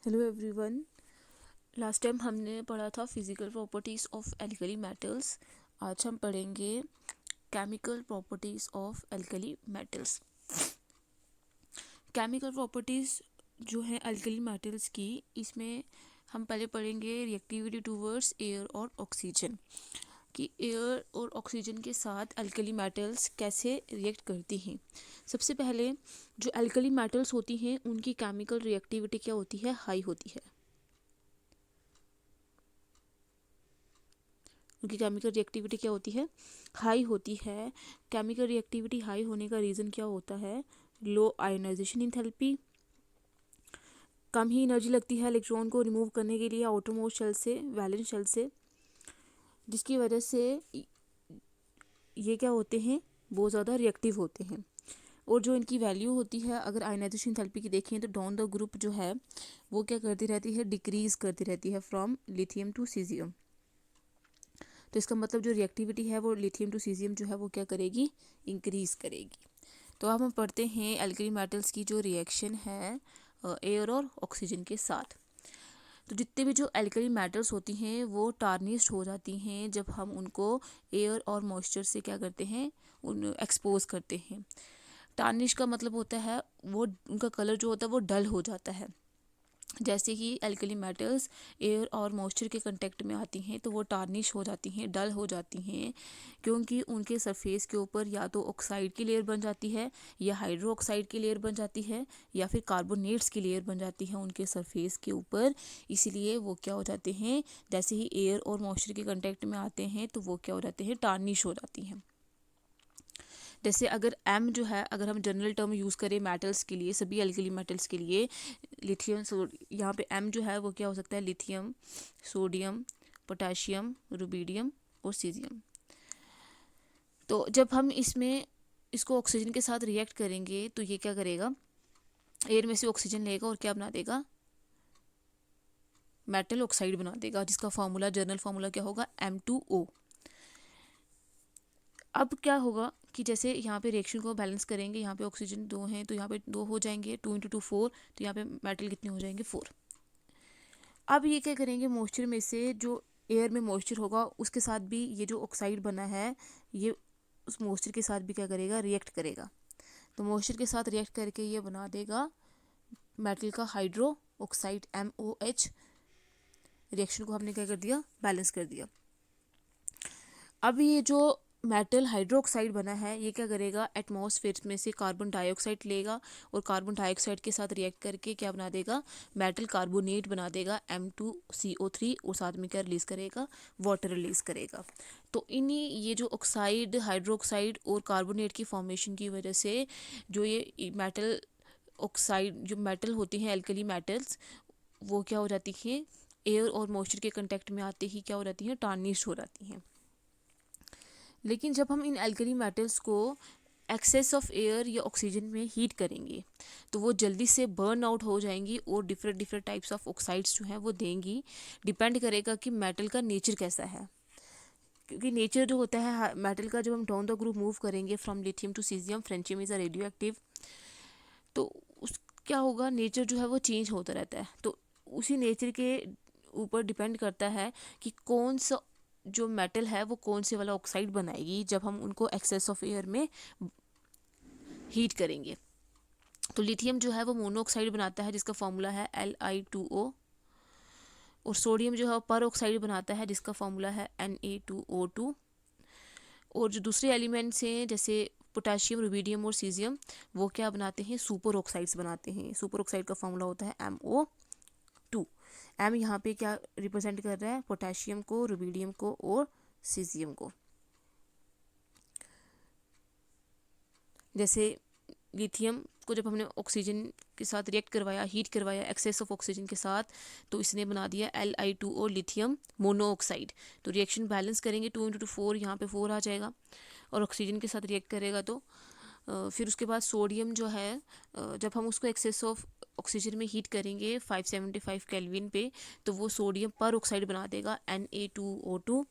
Hello everyone. Last time हमने पढ़ा था physical properties of alkali metals. आज हम पढ़ेंगे chemical properties of alkali metals. Chemical properties जो है एल्कली मेटल्स की, इसमें हम पहले पढ़ेंगे रिएक्टिविटी टूवर्ड्स एयर और ऑक्सीजन, कि एयर और ऑक्सीजन के साथ एल्कली मेटल्स कैसे रिएक्ट करती हैं। सबसे पहले जो एल्कली मेटल्स होती हैं उनकी केमिकल रिएक्टिविटी क्या होती है? हाई होती है। उनकी केमिकल रिएक्टिविटी क्या होती है? हाई होती है। केमिकल रिएक्टिविटी हाई होने का रीज़न क्या होता है? लो आयोनाइजेशन इंथैल्पी, कम ही एनर्जी लगती है इलेक्ट्रॉन को रिमूव करने के लिए आउटरमोस्ट शेल से, वैलेंस शेल से, जिसकी वजह से ये क्या होते हैं? बहुत ज़्यादा रिएक्टिव होते हैं। और जो इनकी वैल्यू होती है, अगर आयोनाइजेशन इंथैल्पी की देखें तो डाउन द ग्रुप जो है वो क्या करती रहती है? डिक्रीज करती रहती है फ्रॉम लिथियम टू सीजियम। तो इसका मतलब जो रिएक्टिविटी है वो लिथियम टू सीजियम जो है वो क्या करेगी? इंक्रीज करेगी। तो अब हम पढ़ते हैं एल्कली मेटल्स की जो रिएक्शन है एयर और ऑक्सीजन के साथ। तो जितने भी जो एल्कली मेटल्स होती हैं वो टार्निश्ड हो जाती हैं जब हम उनको एयर और मॉइस्चर से क्या करते हैं? उन एक्सपोज करते हैं। टार्निश का मतलब होता है वो उनका कलर जो होता है वो डल हो जाता है। जैसे ही एल्कली मेटल्स एयर और मॉइस्चर के कांटेक्ट में आती हैं तो वो टार्निश हो जाती हैं, डल हो जाती हैं, क्योंकि उनके सरफेस के ऊपर या तो ऑक्साइड की लेयर बन जाती है, या हाइड्रो ऑक्साइड की लेयर बन जाती है, या फिर कार्बोनेट्स की लेयर बन जाती है उनके सरफेस के ऊपर। इसीलिए वो क्या हो जाते हैं? जैसे ही एयर और मॉइस्चर के कांटेक्ट में आते हैं तो वो क्या हो जाते हैं? टार्निश हो जाती हैं। जैसे अगर एम जो है, अगर हम जनरल टर्म यूज़ करें मेटल्स के लिए, सभी एल्कली मेटल्स के लिए, लिथियम यहाँ पे एम जो है वो क्या हो सकता है? लिथियम, सोडियम, पोटाशियम, रुबीडियम और सीजियम। तो जब हम इसमें इसको ऑक्सीजन के साथ रिएक्ट करेंगे तो ये क्या करेगा? एयर में से ऑक्सीजन लेगा और क्या बना देगा? मेटल ऑक्साइड बना देगा, जिसका फार्मूला, जनरल फार्मूला क्या होगा? M2O। अब क्या होगा कि जैसे यहाँ पे रिएक्शन को बैलेंस करेंगे, यहाँ पे ऑक्सीजन 2 हैं तो यहाँ पे 2 हो जाएंगे, 2 × 2 4, तो यहाँ पे मेटल कितने हो जाएंगे? 4। अब ये क्या करेंगे? मॉइस्चर में से जो एयर में मॉइस्चर होगा उसके साथ भी ये जो ऑक्साइड बना है ये उस मॉइस्चर के साथ भी क्या करेगा? रिएक्ट करेगा। तो मॉइस्चर के साथ रिएक्ट करके ये बना देगा मेटल का हाइड्रो ऑक्साइड MOH। रिएक्शन को हमने क्या कर दिया? बैलेंस कर दिया। अब ये जो मेटल हाइड्रोक्साइड बना है ये क्या करेगा? एटमॉस्फेयर में से कार्बन डाइऑक्साइड लेगा और कार्बन डाइऑक्साइड के साथ रिएक्ट करके क्या बना देगा? मेटल कार्बोनेट बना देगा M2CO3, और साथ में क्या रिलीज करेगा? वाटर रिलीज करेगा। तो इन्हीं ये जो ऑक्साइड, हाइड्रोक्साइड और कार्बोनेट की फॉर्मेशन की वजह से जो ये मेटल ऑक्साइड, जो मेटल होती हैं एल्कली मेटल्स, वो क्या हो जाती हैं? एयर और मॉइस्चर के कंटेक्ट में आते ही क्या हो जाती हैं? टार्निश हो जाती हैं। लेकिन जब हम इन एल्कली मेटल्स को एक्सेस ऑफ एयर या ऑक्सीजन में हीट करेंगे तो वो जल्दी से बर्न आउट हो जाएंगी और different different types of oxides जो हैं वो देंगी। डिपेंड करेगा कि मेटल का नेचर कैसा है, क्योंकि नेचर जो होता है मेटल का, जब हम डाउन द ग्रुप मूव करेंगे from lithium to caesium, francium is a radioactive, तो उस क्या होगा? नेचर जो है वो चेंज होता रहता है। तो उसी नेचर के ऊपर डिपेंड करता है कि कौन सा जो मेटल है वो कौन से वाला ऑक्साइड बनाएगी जब हम उनको एक्सेस ऑफ एयर में हीट करेंगे। तो लिथियम जो है वो मोनोऑक्साइड बनाता है जिसका फॉर्मूला है Li2O, और सोडियम जो है पर ऑक्साइड बनाता है जिसका फॉर्मूला है Na2O2। और जो दूसरे एलिमेंट्स हैं जैसे पोटाशियम, रुबीडियम और सीजियम, वो क्या बनाते हैं? सुपर ऑक्साइड्स बनाते हैं। सुपर ऑक्साइड का फॉर्मूला होता है MO2। एम यहाँ पे क्या रिप्रेजेंट कर रहा है? पोटाशियम को, रुबीडियम को और सीजियम को। जैसे लिथियम को जब हमने ऑक्सीजन के साथ रिएक्ट करवाया, हीट करवाया एक्सेस ऑफ ऑक्सीजन के साथ, तो इसने बना दिया Li2O लिथियम मोनोऑक्साइड। तो रिएक्शन बैलेंस करेंगे, 2 × 2 4, यहाँ पे 4 आ जाएगा, और ऑक्सीजन के साथ रिएक्ट करेगा तो फिर उसके बाद सोडियम जो है जब हम उसको एक्सेस ऑफ ऑक्सीजन में हीट करेंगे 575 केल्विन पे, तो वो सोडियम पर ऑक्साइड बना देगा Na2O2।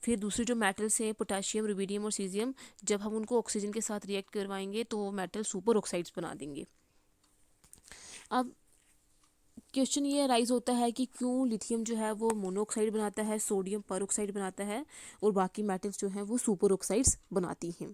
फिर दूसरे जो मेटल्स हैं पोटाशियम, रुबीडियम और सीजियम, जब हम उनको ऑक्सीजन के साथ रिएक्ट करवाएंगे तो वो मेटल सुपर ऑक्साइड्स बना देंगे। अब क्वेश्चन ये राइज होता है कि क्यों लिथियम जो है वो मोनोऑक्साइड बनाता है, सोडियम परऑक्साइड बनाता है और बाकी मेटल्स जो हैं वो सुपर ऑक्साइड्स बनाती हैं।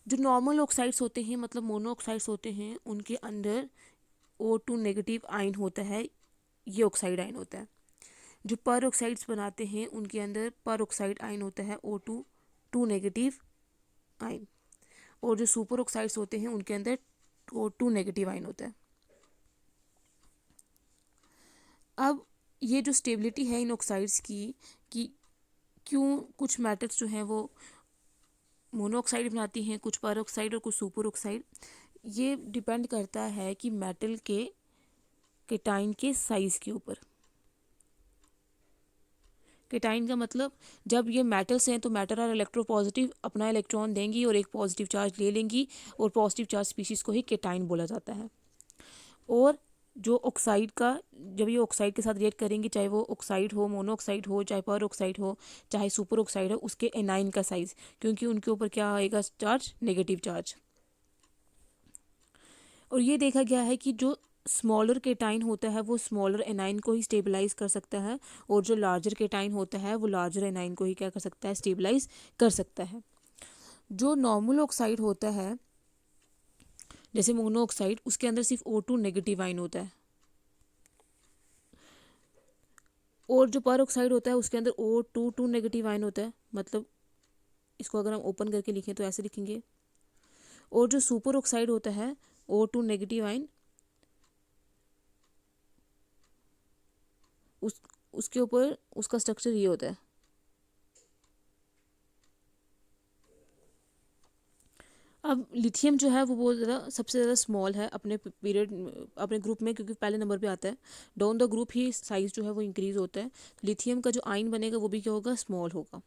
जो नॉर्मल ऑक्साइड्स होते हैं मतलब मोनोऑक्साइड्स होते हैं उनके अंदर O2 नेगेटिव आयन होता है, ये ऑक्साइड आयन होता है। जो परऑक्साइड्स बनाते हैं उनके अंदर परऑक्साइड आयन होता है O2 नेगेटिव आयन, और जो सुपर ऑक्साइड्स होते हैं उनके अंदर O2 नेगेटिव आयन होता है। अब ये जो स्टेबिलिटी है इन ऑक्साइड्स की कि क्यों कुछ मेटल्स जो हैं वो मोनोऑक्साइड बनाती हैं, कुछ परऑक्साइड और कुछ सुपर ऑक्साइड, ये डिपेंड करता है कि मेटल के केटाइन के साइज़ के ऊपर। केटाइन का मतलब जब ये मेटल्स हैं तो मेटल और इलेक्ट्रोपॉजिटिव अपना इलेक्ट्रॉन देंगी और एक पॉजिटिव चार्ज ले लेंगी, और पॉजिटिव चार्ज स्पीशीज़ को ही केटाइन बोला जाता है। और जो ऑक्साइड का, जब ये ऑक्साइड के साथ रिएक्ट करेंगे, चाहे वो ऑक्साइड हो, मोनोऑक्साइड हो, चाहे पर ऑक्साइड हो, चाहे सुपर ऑक्साइड हो, उसके एनाइन का साइज़, क्योंकि उनके ऊपर क्या आएगा चार्ज, नेगेटिव चार्ज। और ये देखा गया है कि जो स्मॉलर केटाइन होता है वो स्मॉलर एनाइन को ही स्टेबलाइज कर सकता है, और जो लार्जर केटाइन होता है वो लार्जर एनाइन को ही क्या कर सकता है, स्टेबलाइज कर सकता है। जो नॉर्मल ऑक्साइड होता है जैसे मोनोऑक्साइड, उसके अंदर सिर्फ O2 नेगेटिव आयन होता है, और जो पर ऑक्साइड होता है उसके अंदर O2 नेगेटिव आयन होता है। मतलब इसको अगर हम ओपन करके लिखें तो ऐसे लिखेंगे। और जो सुपर ऑक्साइड होता है O2 नेगेटिव आयन, उसके ऊपर उसका स्ट्रक्चर ये होता है। अब लिथियम जो है वो बहुत ज़्यादा सबसे ज़्यादा स्मॉल है अपने पीरियड, अपने ग्रुप में, क्योंकि पहले नंबर पे आता है। Down the group he size जो है वो इंक्रीज़ होता है। तो लिथियम का जो आयन बनेगा वो भी क्या होगा, स्मॉल होगा।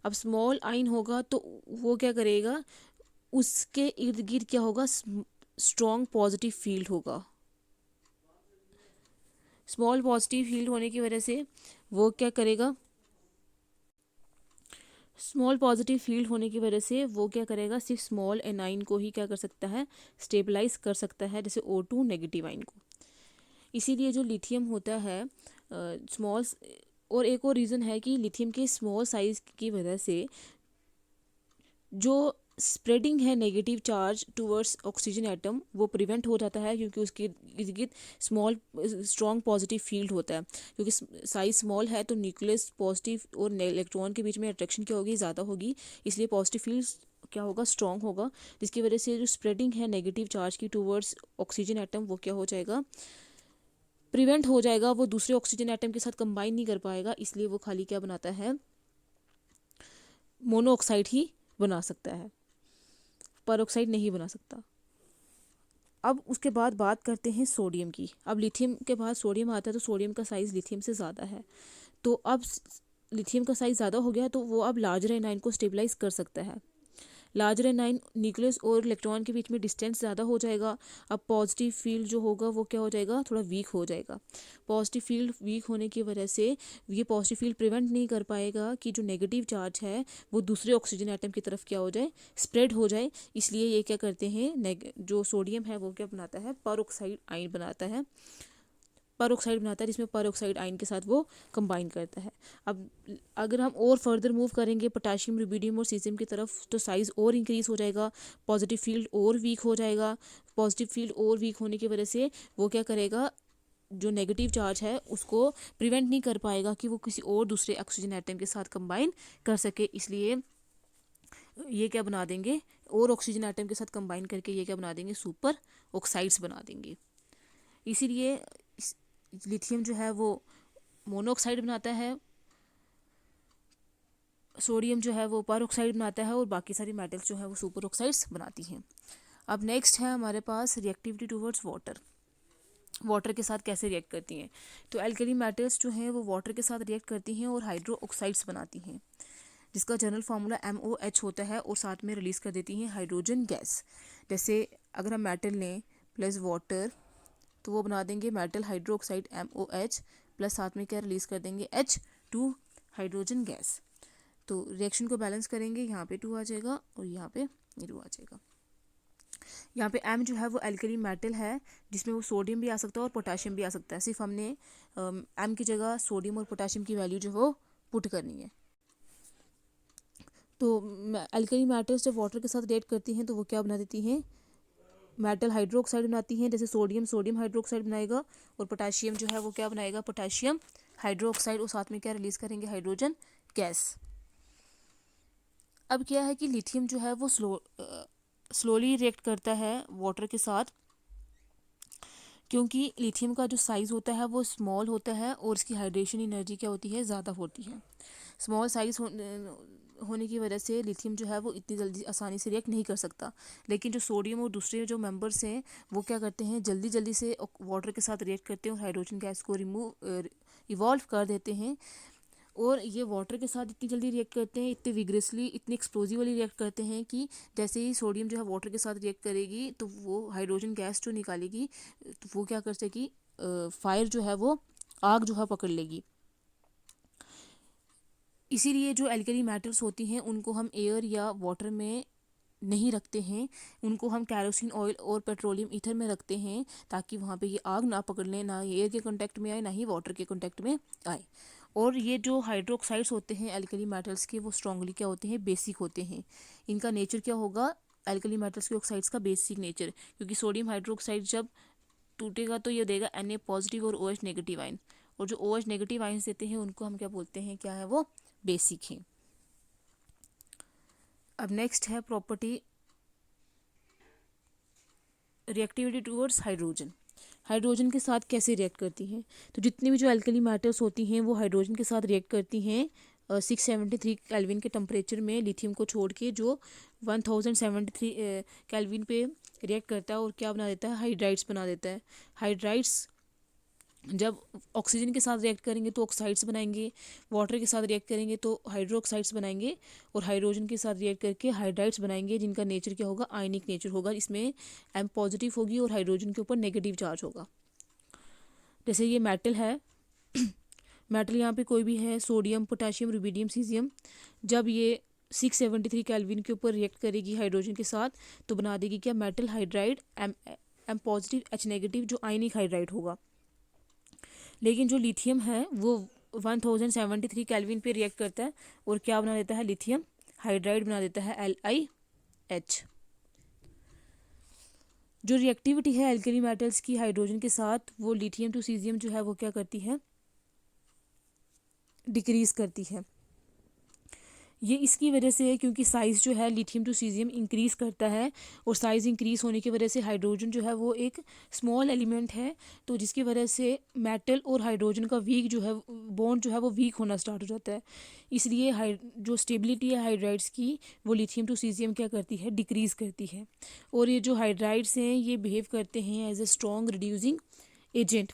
अब स्मॉल आयन होगा तो वो क्या करेगा, उसके इर्द गिर्द क्या होगा, स्ट्रॉन्ग पॉजिटिव फील्ड होगा। स्मॉल पॉजिटिव फील्ड होने की वजह से वो क्या करेगा, स्मॉल पॉजिटिव फील्ड होने की वजह से वो क्या करेगा, सिर्फ स्मॉल एनाइन को ही क्या कर सकता है, स्टेबलाइज कर सकता है, जैसे O2 नेगेटिव आयन को। इसीलिए जो लिथियम होता है स्मॉल, और एक और रीज़न है कि लिथियम के स्मॉल साइज की वजह से जो स्प्रेडिंग है negative charge towards oxygen atom वो प्रिवेंट हो जाता है, क्योंकि उसके इर्द गिर्द स्मॉल स्ट्रॉन्ग पॉजिटिव फील्ड होता है। क्योंकि साइज स्मॉल है तो न्यूक्लियस पॉजिटिव और इलेक्ट्रॉन के बीच में अट्रैक्शन क्या होगी, ज़्यादा होगी, इसलिए पॉजिटिव फील्ड क्या होगा, स्ट्रॉन्ग होगा, जिसकी वजह से जो स्प्रेडिंग है नेगेटिव चार्ज की टूवर्ड्स ऑक्सीजन एटम वो क्या हो जाएगा, प्रिवेंट हो जाएगा। वो दूसरे ऑक्सीजन एटम के साथ कंबाइन नहीं कर पाएगा, इसलिए वो खाली क्या बनाता है, मोनोऑक्साइड ही बना सकता है, परऑक्साइड नहीं बना सकता। अब उसके बाद बात करते हैं सोडियम की। अब लिथियम के बाद सोडियम आता है तो सोडियम का साइज़ लिथियम से ज़्यादा है। तो अब लिथियम का साइज़ ज़्यादा हो गया तो वो अब लार्जर एनाइन को स्टेबलाइज कर सकता है। लार्जर एनाइन न्यूक्लियस और इलेक्ट्रॉन के बीच में डिस्टेंस ज़्यादा हो जाएगा। अब पॉजिटिव फील्ड जो होगा वो क्या हो जाएगा, थोड़ा वीक हो जाएगा। पॉजिटिव फील्ड वीक होने की वजह से ये पॉजिटिव फील्ड प्रिवेंट नहीं कर पाएगा कि जो नेगेटिव चार्ज है वो दूसरे ऑक्सीजन एटम की तरफ क्या हो जाए, स्प्रेड हो जाए। इसलिए ये क्या करते हैं, जो सोडियम है वो क्या बनाता है, परऑक्साइड आयन बनाता है, परऑक्साइड बनाता है, जिसमें परऑक्साइड आयन के साथ वो कंबाइन करता है। अब अगर हम और फर्दर मूव करेंगे पोटेशियम, रुबिडियम और सीजियम की तरफ तो साइज़ और इंक्रीज़ हो जाएगा, पॉजिटिव फील्ड और वीक हो जाएगा। पॉजिटिव फील्ड और वीक होने की वजह से वो क्या करेगा, जो नेगेटिव चार्ज है उसको प्रिवेंट नहीं कर पाएगा कि वो किसी और दूसरे ऑक्सीजन एटम के साथ कंबाइन कर सके। इसलिए ये क्या बना देंगे, और ऑक्सीजन एटम के साथ कंबाइन करके ये क्या बना देंगे, सुपर ऑक्साइड्स बना देंगे। इसीलिए लिथियम जो है वो मोनोऑक्साइड बनाता है, सोडियम जो है वो परऑक्साइड बनाता है, और बाकी सारी मेटल्स जो है वो सुपर ऑक्साइड्स बनाती हैं। अब नेक्स्ट है हमारे पास रिएक्टिविटी टूवर्ड्स वाटर। वाटर के साथ कैसे रिएक्ट करती हैं, तो एल्कली मेटल्स जो हैं वो वाटर के साथ रिएक्ट करती हैं और हाइड्रो ऑक्साइड्स बनाती हैं, जिसका जनरल फार्मूला MOH होता है, और साथ में रिलीज़ कर देती हैं हाइड्रोजन गैस। जैसे अगर हम मेटल लें प्लस वाटर तो वो बना देंगे मेटल हाइड्रोक्साइड MOH, प्लस साथ में क्या रिलीज़ कर देंगे, H2 हाइड्रोजन गैस। तो रिएक्शन को बैलेंस करेंगे, यहाँ पे 2 आ जाएगा और यहाँ पे 2 आ जाएगा। यहाँ पे M जो है वो एल्कली मेटल है, जिसमें वो सोडियम भी आ सकता है और पोटाशियम भी आ सकता है। सिर्फ हमने M की जगह सोडियम और पोटाशियम की वैल्यू जो वो पुट करनी है। तो एल्कली मेटल्स जब वाटर के साथ रिएक्ट करती हैं तो वो क्या बना देती हैं, मेटल हाइड्रोक्साइड बनाती हैं। जैसे सोडियम सोडियम हाइड्रोक्साइड बनाएगा और पोटाशियम जो है वो क्या बनाएगा, पोटाशियम हाइड्रोक्साइड, और साथ में क्या रिलीज करेंगे, हाइड्रोजन गैस। अब क्या है कि लिथियम जो है वो स्लोली रिएक्ट करता है वाटर के साथ, क्योंकि लिथियम का जो साइज़ होता है वो स्मॉल होता है और इसकी हाइड्रेशन एनर्जी क्या होती है, ज़्यादा होती है। स्मॉल साइज़ होने की वजह से लिथियम जो है वो इतनी जल्दी आसानी से रिएक्ट नहीं कर सकता। लेकिन जो सोडियम और दूसरे जो मेंबर्स हैं वो क्या करते हैं, जल्दी जल्दी से वाटर के साथ रिएक्ट करते हैं और हाइड्रोजन गैस को इवॉल्व कर देते हैं। और ये वाटर के साथ इतनी जल्दी रिएक्ट करते हैं, इतने विग्रेसली, इतनी एक्सप्लोजिवली रिएक्ट करते हैं कि जैसे ही सोडियम जो है वाटर के साथ रिएक्ट करेगी तो वो हाइड्रोजन गैस जो निकालेगी तो वो क्या कर सकेगी, फायर जो है वो आग जो है पकड़ लेगी। इसीलिए जो एल्कली मेटल्स होती हैं उनको हम एयर या वाटर में नहीं रखते हैं, उनको हम कैरोसिन ऑयल और पेट्रोलियम ईथर में रखते हैं, ताकि वहाँ पे ये आग ना पकड़ लें, ना एयर के कांटेक्ट में आए, ना ही वाटर के कांटेक्ट में आए। और ये जो हाइड्रोक्साइड्स होते हैं एल्कली मेटल्स के, वो स्ट्रांगली क्या होते हैं, बेसिक होते हैं। इनका नेचर क्या होगा, एल्कली मेटल्स के ऑक्साइड्स का बेसिक नेचर, क्योंकि सोडियम हाइड्रोक्साइड जब टूटेगा तो ये देगा Na पॉजिटिव और OH नेगेटिव आयन, और जो OH नेगेटिव आयन्स देते हैं उनको हम क्या बोलते हैं, क्या है वो, बेसिक है। अब नेक्स्ट है property reactivity towards hydrogen. Hydrogen के साथ कैसे रिएक्ट करती हैं, तो जितनी भी जो एल्कली मेटल्स होती हैं वो हाइड्रोजन के साथ रिएक्ट करती हैं 673 केल्विन के टेम्परेचर में, लिथियम को छोड़ के, जो 1073 केल्विन पे रिएक्ट करता है और क्या बना देता है, हाइड्राइड्स बना देता है। हाइड्राइड्स जब ऑक्सीजन के साथ रिएक्ट करेंगे तो ऑक्साइड्स बनाएंगे, वाटर के साथ रिएक्ट करेंगे तो हाइड्रोक्साइड्स बनाएंगे, और हाइड्रोजन के साथ रिएक्ट करके हाइड्राइड्स बनाएंगे, जिनका नेचर क्या होगा, आयनिक नेचर होगा। इसमें M पॉजिटिव होगी और हाइड्रोजन के ऊपर नेगेटिव चार्ज होगा। जैसे ये मेटल है मेटल यहाँ पे कोई भी है, सोडियम, पोटाशियम, रुबिडियम, सीजियम, जब ये 673 केल्विन के ऊपर रिएक्ट करेगी हाइड्रोजन के साथ तो बना देगी क्या, metal hydride M positive H negative, जो आयनिक हाइड्राइड होगा। लेकिन जो लिथियम है वो 1073 केल्विन पे रिएक्ट करता है और क्या बना देता है, लिथियम हाइड्राइड बना देता है, LiH। जो रिएक्टिविटी है एल्कली मेटल्स की हाइड्रोजन के साथ, वो लिथियम टू सीजियम जो है वो क्या करती है, डिक्रीज करती है। ये इसकी वजह से है क्योंकि साइज़ जो है लिथियम टू सीजियम इंक्रीज करता है, और साइज़ इंक्रीज होने की वजह से हाइड्रोजन जो है वो एक स्मॉल एलिमेंट है, तो जिसकी वजह से मेटल और हाइड्रोजन का वीक जो है बॉन्ड जो है वो वीक होना स्टार्ट हो जाता है। इसलिए जो स्टेबिलिटी है हाइड्राइड्स की वो लिथियम टू सीजियम क्या करती है, डिक्रीज करती है। और ये जो हाइड्राइड्स हैं ये बिहेव करते हैं as a strong reducing agent.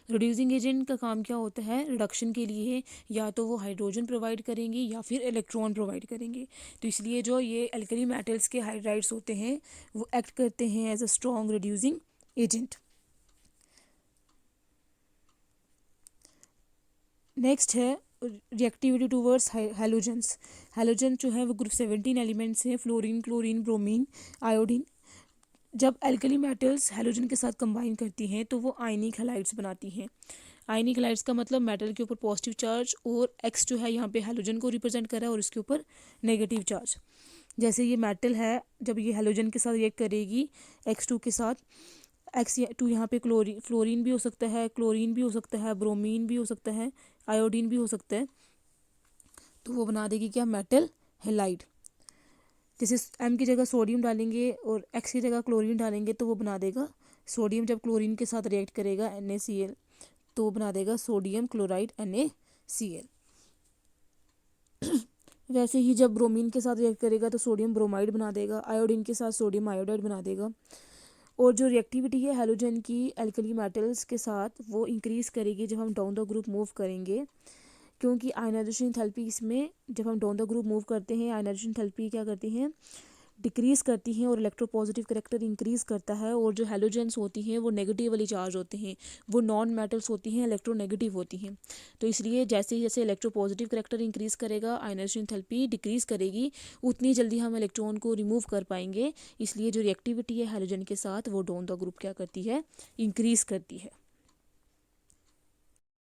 Reducing agent का काम क्या होता है, रिडक्शन के लिए या तो वो हाइड्रोजन प्रोवाइड करेंगे या फिर इलेक्ट्रॉन प्रोवाइड करेंगे। तो इसलिए जो ये एल्कली मेटल्स के हाइड्राइड्स होते हैं वो एक्ट करते हैं as a strong reducing agent. Next है रिएक्टिविटी टूवर्ड्स हैलोजेंस। हैलोजन जो है वो ग्रुप 17 एलिमेंट्स हैं, फ्लोरीन, क्लोरीन, ब्रोमीन, आयोडीन। जब एल्कली मेटल्स हैलोजन के साथ कंबाइन करती हैं तो वो आयनिक हैलाइड्स बनाती हैं। आयनिक हैलाइड्स का मतलब मेटल के ऊपर पॉजिटिव चार्ज, और X जो है यहाँ पे हैलोजन को रिप्रेजेंट कर रहा है और इसके ऊपर नेगेटिव चार्ज। जैसे ये मेटल है, जब ये हैलोजन के साथ रिएक्ट करेगी X2 के साथ, X2 यहाँ पे फ्लोरीन भी हो सकता है, क्लोरीन भी हो सकता है, ब्रोमीन भी हो सकता है, आयोडीन भी हो सकता है, तो वो बना देगी क्या, मेटल हैलाइड। जैसे M की जगह सोडियम डालेंगे और X की जगह क्लोरीन डालेंगे तो वो बना देगा, सोडियम जब क्लोरीन के साथ रिएक्ट करेगा NaCl तो वो बना देगा सोडियम क्लोराइड NaCl। वैसे ही जब ब्रोमीन के साथ रिएक्ट करेगा तो सोडियम ब्रोमाइड बना देगा, आयोडीन के साथ सोडियम आयोडाइड बना देगा। और जो रिएक्टिविटी है हैलोजन की एल्कली मेटल्स के साथ वो इंक्रीज़ करेगी जब हम डाउन द ग्रुप मूव करेंगे, क्योंकि आयनाइजेशन एंथैल्पी इसमें, जब हम डाउन द ग्रुप मूव करते हैं आयनाइजेशन एंथैल्पी क्या करती हैं, डिक्रीज़ करती हैं और इलेक्ट्रोपॉजिटिव करैक्टर इंक्रीज़ करता है, और जो हैलोजेंस होती हैं वो नेगेटिवली चार्ज होते हैं, वो नॉन मेटल्स होती हैं, इलेक्ट्रोनेगेटिव होती हैं। तो इसलिए जैसे जैसे इलेक्ट्रोपॉजिटिव करैक्टर इंक्रीज़ करेगा, आयनाइजेशन एंथैल्पी डिक्रीज़ करेगी, उतनी जल्दी हम इलेक्ट्रॉन को रिमूव कर पाएंगे। इसलिए जो रिएक्टिविटी है हैलोजन के साथ वो डोन द ग्रुप क्या करती है, इंक्रीज़ करती है।